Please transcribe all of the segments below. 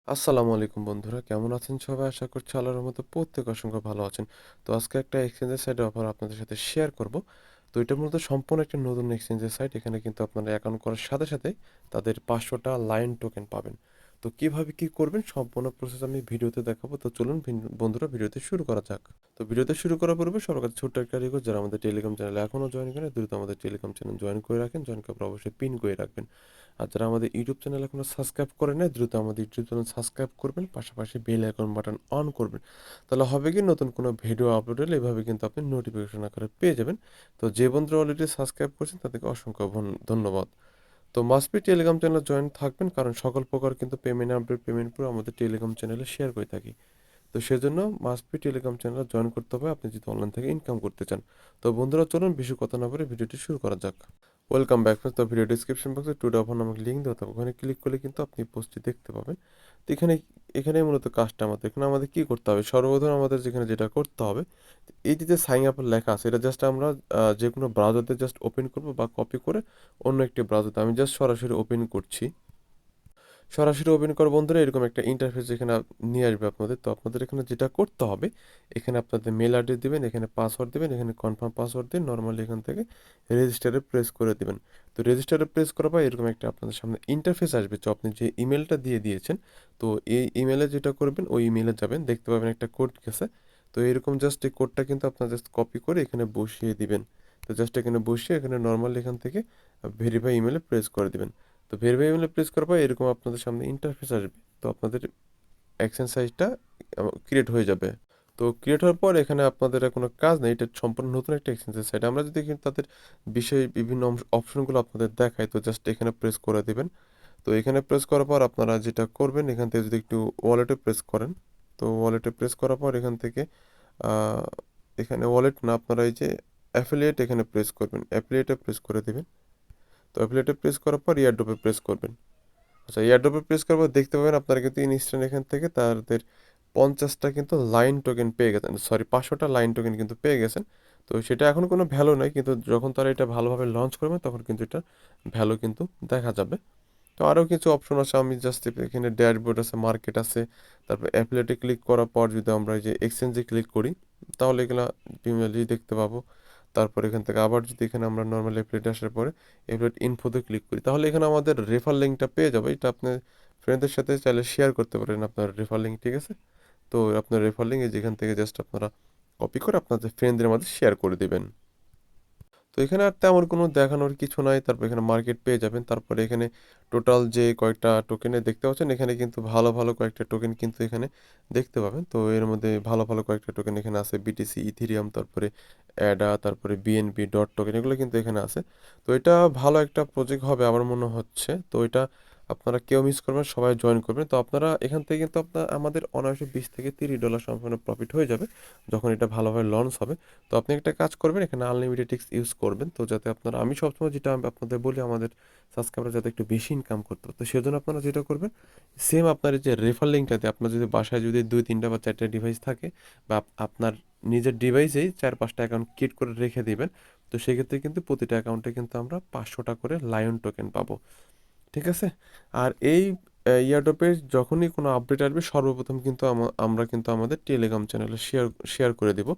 আসসালামু আলাইকুম বন্ধুরা, কেমন আছেন সবাই? আশা করছি আল্লাহর রহমতে প্রত্যেক অসংখ্য ভালো আছেন। তো আজকে একটা এক্সচেঞ্জের সাইটের অফার আপনাদের সাথে শেয়ার করব। তো এটা মূলত সম্পূর্ণ একটা নতুন এক্সচেঞ্জের সাইট। এখানে কিন্তু আপনারা অ্যাকাউন্ট করার সাথে সাথে তাদের 500 টা লায়ন টোকেন পাবেন। তো কিভাবে কি করবেন সম্পূর্ণ প্রসেস আমি ভিডিওতে দেখাবো। তো চলুন বন্ধুরা ভিডিওতে শুরু করা যাক। তো ভিডিওতে শুরু করার পূর্বে সবার কাছে ছোট্ট একটা রিকোয়েস্ট, যারা আমাদের টেলিগ্রাম চ্যানেলে এখনও জয়েন করেন দ্রুত আমাদের টেলিগ্রাম চ্যানেল জয়েন করে রাখেন। জয়েন করার পর অবশ্যই পিন করে রাখবেন। আর যারা আমাদের ইউটিউব চ্যানেল এখনো সাবস্ক্রাইব করে নাই দ্রুত আমাদের ইউটিউব চ্যানেল সাবস্ক্রাইব করবেন, পাশাপাশি বেল আইকন বাটন অন করবেন। তাহলে হবে কি, নতুন কোনো ভিডিও আপলোড হলে এভাবে কিন্তু আপনি নোটিফিকেশন আকারে পেয়ে যাবেন। তো যে বন্ধুরা অলরেডি সাবস্ক্রাইব করছেন তাদেরকে অসংখ্য ধন্যবাদ। তো মাস্ট বি টেলিগ্রাম চ্যানেলে জয়েন থাকবেন, কারণ সকল প্রকার কিন্তু পেমেন্ট আপডেট পেমেন্ট পুরো আমাদের টেলিগ্রাম চ্যানেলে শেয়ার করে থাকি। তো সেজন্য মাস্ট বি টেলিগ্রাম চ্যানেলে জয়েন করতে হবে আপনি যদি অনলাইন থেকে ইনকাম করতে চান। তো বন্ধুরা চলুন বেশি কথা না বলে ভিডিওটি শুরু করা যাক। Welcome back friends. তো ভিডিও ডিসক্রিপশন বক্সে টুডে অফার নামক লিঙ্ক দেওয়া থাকবে, ওখানে ক্লিক করলে কিন্তু আপনি পোস্টটি দেখতে পাবেন। তো এখানে এখানে মূলত কাজটা আমাদের, এখানে আমাদের কি করতে হবে, সর্বপ্রথম আমাদের যেখানে যেটা করতে হবে, এই যে সাইন আপ লেখা আছে এটা জাস্ট আমরা যে কোনো ব্রাউজারতে জাস্ট ওপেন করব বা কপি করে অন্য একটি ব্রাউজারতে আমি জাস্ট সরাসরি ওপেন করছি। সরাসরি ওপেন করা বন্ধুরা এরকম একটা ইন্টারফেস এখানে নিয়ে আসবে আপনাদের। তো আপনাদের এখানে যেটা করতে হবে, এখানে আপনাদের মেল অ্যাড্রেস দিবেন, এখানে পাসওয়ার্ড দিবেন, এখানে কনফার্ম পাসওয়ার্ড দিয়ে নর্মালি এখান থেকে রেজিস্টারে প্রেস করে দিবেন। তো রেজিস্টারে প্রেস করার পর এরকম একটা আপনাদের সামনে ইন্টারফেস আসবে। তো আপনি যে ইমেলটা দিয়ে দিয়েছেন, তো এই ইমেলে যেটা করবেন ওই ইমেলে যাবেন, দেখতে পাবেন একটা কোড গেছে। তো এরকম জাস্ট এই কোডটা কিন্তু আপনার জাস্ট কপি করে এখানে বসিয়ে দিবেন। তো জাস্ট এখানে বসিয়ে এখানে নর্মালি এখান থেকে ভেরিফাই ইমেলে প্রেস করে দিবেন। তো ভেরিফাই ইমেলে প্রেস করার পর এরকম আপনাদের সামনে ইন্টারফেস আসবে। তো আপনাদের এক্সেন সাইজটা ক্রিয়েট হয়ে যাবে। তো ক্রিয়েট হওয়ার পর এখানে আপনাদের আর কোনো কাজ নেই, এটা সম্পূর্ণ নতুন একটা এক্সচেঞ্জের সাইট। আমরা যদি কিন্তু তাদের বিষয়ে বিভিন্ন অপশনগুলো আপনাদের দেখাই, তো জাস্ট এখানে প্রেস করে দিবেন। তো এখানে প্রেস করার পর আপনারা যেটা করবেন, এখান থেকে যদি একটু ওয়ালেটে প্রেস করেন, তো ওয়ালেটে প্রেস করার পর এখান থেকে আহ, এখানে ওয়ালেট না, আপনারা এই যে অ্যাফিলিয়েট এখানে প্রেস করবেন, অ্যাফিলিয়েটে প্রেস করে দিবেন। তো অ্যাফিলিয়েটে প্রেস করার পর ইয়ারড্রপে প্রেস করবেন। আচ্ছা, এয়ারড্রপে প্রেস করবো দেখতে পাবেন আপনারা কিন্তু ইনস্ট্যান্ট এখান থেকে তাদের 50টা কিন্তু লাইন টোকেন পেয়ে গেছেন, সরি 500টা লাইন টোকেন কিন্তু পেয়ে গেছেন। তো সেটা এখন কোনো ভ্যালু নাই, কিন্তু যখন তারা এটা ভালোভাবে লঞ্চ করবে তখন কিন্তু এটা ভ্যালু কিন্তু দেখা যাবে। তো আরও কিছু অপশন আছে, আমি জাস্ট এখানে ড্যাশবোর্ড আছে, মার্কেট আছে, তারপর অ্যাফিলিয়েটে ক্লিক করার পর যদি আমরা এই যে এক্সচেঞ্জে ক্লিক করি তাহলে এগুলা প্রিমিয়ারলি দেখতে পাবো। তারপর এখান থেকে আবার যদি এখানে আমরা নর্মাল অ্যাফিলিয়েটে আসার পরে অ্যাফিলিয়েট ইনফোতে ক্লিক করি তাহলে এখানে আমাদের রেফার লিঙ্কটা পেয়ে যাবে। এটা আপনি ফ্রেন্ডদের সাথে চাইলে শেয়ার করতে পারেন আপনার রেফার লিঙ্ক, ঠিক আছে? তো আপনার রেফার লিঙ্ক যেখান থেকে জাস্ট আপনারা কপি করে আপনাদের ফ্রেন্ডদের মধ্যে শেয়ার করে দিবেন। তো এখানে আর তেমন কোনো দেখানোর কিছু নাই। তারপর এখানে মার্কেট পেয়ে যাবেন। তারপরে এখানে টোটাল যে কয়েকটা টোকেনে দেখতে পাচ্ছেন, এখানে কিন্তু ভালো ভালো কয়েকটা টোকেন কিন্তু এখানে দেখতে পাবেন। তো এর মধ্যে ভালো ভালো কয়েকটা টোকেন এখানে আছে, বিটিসি, ইথিরিয়াম, তারপরে অ্যাডা, তারপরে বিএনপি ডট টোকেন, এগুলো কিন্তু এখানে আছে। তো এটা ভালো একটা প্রজেক্ট হবে আমার মনে হচ্ছে। তো এটা আপনারা কেউ মিস করবেন, সবাই জয়েন করবেন। তো আপনারা এখান থেকে কিন্তু আপনার আমাদের অনায়াসে $20 থেকে $30 সম্পূর্ণ প্রফিট হয়ে যাবে যখন এটা ভালোভাবে লঞ্চ হবে। তো আপনি একটা কাজ করবেন, এখানে আনলিমিটেড টিক্স ইউজ করবেন। তো যাতে আপনারা, আমি সবসময় যেটা আমি আপনাদের বলি, আমাদের সাবস্ক্রাইবার যাতে একটু বেশি ইনকাম করতে পারে, তো সেজন্য আপনারা যেটা করবেন, সেম আপনার এই যে রেফার লিঙ্কটাতে আপনার যদি বাসায় যদি 2, 3 বা 4টা ডিভাইস থাকে, বা আপনার নিজের ডিভাইসেই 4, 5টা অ্যাকাউন্ট ক্রিয়েট করে রেখে দিবেন। তো সেক্ষেত্রে কিন্তু প্রতিটা অ্যাকাউন্টে কিন্তু আমরা 500টা করে লায়ন টোকেন পাবো, ঠিক আছে? আর এই ইয়ারডপে যখনই কোনো আপডেট আসবে সর্বপ্রথম কিন্তু আমরা কিন্তু আমাদের টেলিগ্রাম চ্যানেলে শেয়ার শেয়ার করে দিব।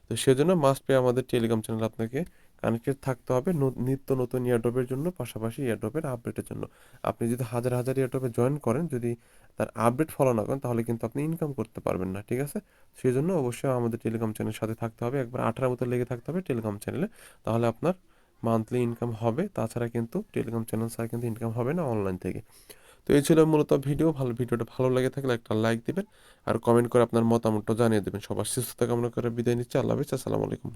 তো সেজন্য মাস্ট বি আমাদের টেলিগ্রাম চ্যানেল আপনাকে কানেক্টেড থাকতে হবে নিত্য নতুন ইয়ারডপের জন্য, পাশাপাশি ইয়ারডপের আপডেটের জন্য। আপনি যদি হাজার হাজার ইয়ারডপে জয়েন করেন, যদি তার আপডেট ফলো না করেন তাহলে কিন্তু আপনি ইনকাম করতে পারবেন না, ঠিক আছে? সেই জন্য অবশ্যই আমাদের টেলিগ্রাম চ্যানেলের সাথে থাকতে হবে, একবার 18 মতো লেগে থাকতে হবে টেলিগ্রাম চ্যানেলে, তাহলে আপনার মান্থলি ইনকাম হবে। তাছাড়া কিন্তু টেলিগ্রাম চ্যানেল ছাড়া কিন্তু ইনকাম হবে না অনলাইন থেকে। তো এই ছিল মূলত ভিডিও। ভিডিওটা ভালো লেগে থাকলে একটা লাইক দিবেন, আর কমেন্ট করে আপনার মতামতটা জানিয়ে দেবেন। সবার সুস্থতা কামনা করে বিদায় নিচ্ছি। আল্লাহ হাফেজ, আসসালামু আলাইকুম।